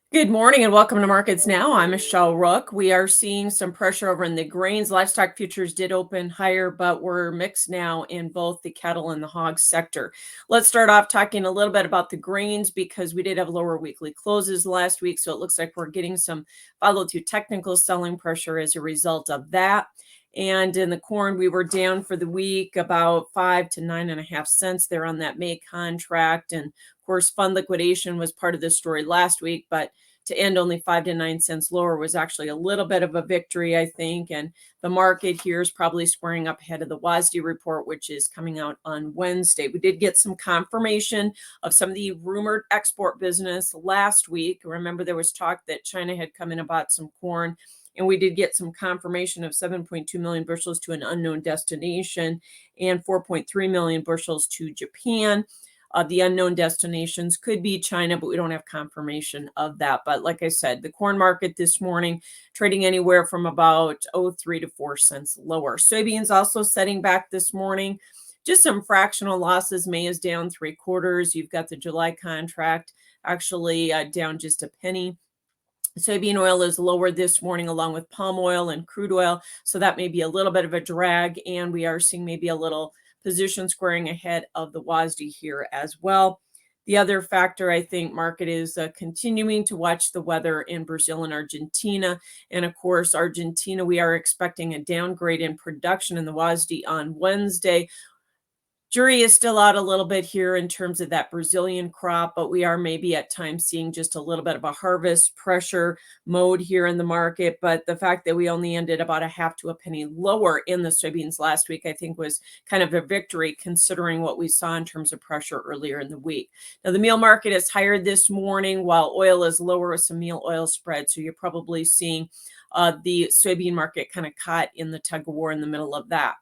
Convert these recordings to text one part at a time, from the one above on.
Good morning and welcome to Markets Now. I'm Michelle Rook. We are seeing some pressure over in the grains. Livestock futures did open higher, but we're mixed now in both the cattle and the hog sector. Let's start off talking a little bit about the grains because we did have lower weekly closes last week. So it looks like we're getting some follow through technical selling pressure as a result of that. And in the corn, we were down for the week about 5 to 9.5 cents there on that May contract. And of course, fund liquidation was part of the story last week, but to end only 5 to 9 cents lower was actually a little bit of a victory, I think. And the market here is probably squaring up ahead of the WASD report, which is coming out on Wednesday. We did get some confirmation of some of the rumored export business last week. Remember, there was talk that China had come in and bought some corn. And we did get some confirmation of 7.2 million bushels to an unknown destination and 4.3 million bushels to Japan. The unknown destinations could be China, but we don't have confirmation of that. But like I said, the corn market this morning trading anywhere from about 3 to 4 cents lower. Soybeans also setting back this morning. Just some fractional losses. May is down 3/4. You've got the July contract actually down just a penny. Soybean oil is lower this morning along with palm oil and crude oil. So that may be a little bit of a drag. And we are seeing maybe a little position squaring ahead of the WASD here as well. The other factor, I think, market is continuing to watch the weather in Brazil and Argentina. And of course, Argentina, we are expecting a downgrade in production in the WASD on Wednesday. Jury is still out a little bit here in terms of that Brazilian crop, but we are maybe at times seeing just a little bit of a harvest pressure mode here in the market. But the fact that we only ended about a half to a penny lower in the soybeans last week, I think was kind of a victory considering what we saw in terms of pressure earlier in the week. Now, the meal market is higher this morning while oil is lower with some meal oil spread. So you're probably seeing the soybean market kind of caught in the tug of war in the middle of that.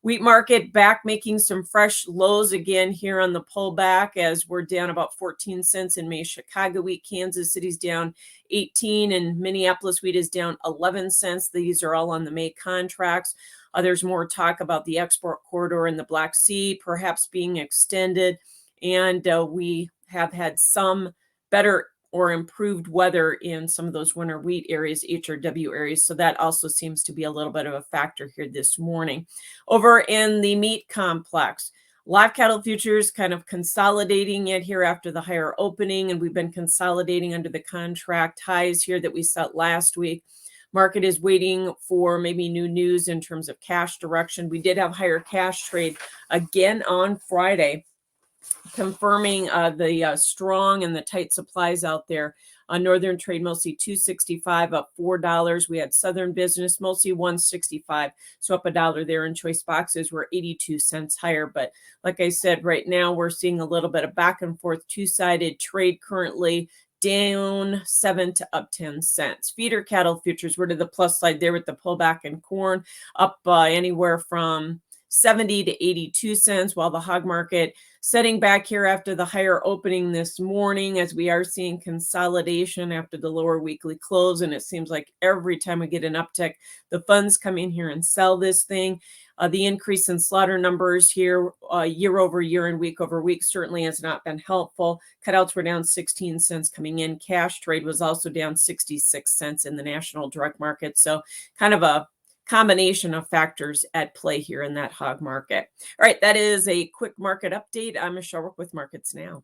Wheat market back making some fresh lows again here on the pullback as we're down about 14 cents in May. Chicago wheat, Kansas City's down 18, and Minneapolis wheat is down 11 cents. These are all on the May contracts. There's more talk about the export corridor in the Black Sea perhaps being extended, and we have had some better or improved weather in some of those winter wheat areas, HRW areas. So that also seems to be a little bit of a factor here this morning. Over in the meat complex, live cattle futures kind of consolidating it here after the higher opening, and we've been consolidating under the contract highs here that we set last week. Market is waiting for maybe new news in terms of cash direction. We did have higher cash trade again on Friday, confirming the strong and the tight supplies out there. Northern trade mostly 265, up $4. We had Southern business mostly 165, so up $1 there. In choice boxes were 82 cents higher. But like I said, right now we're seeing a little bit of back and forth two-sided trade currently, down 7 to up 10 cents. Feeder cattle futures were to the plus side there with the pullback in corn, up anywhere from 70 to 82 cents, while the hog market setting back here after the higher opening this morning as we are seeing consolidation after the lower weekly close. And it seems like every time we get an uptick, the funds come in here and sell this thing. The increase in slaughter numbers here year over year and week over week certainly has not been helpful. Cutouts were down 16 cents coming in. Cash trade was also down 66 cents in the national direct market. So kind of a combination of factors at play here in that hog market. All right, that is a quick market update. I'm Michelle Rook with Markets Now.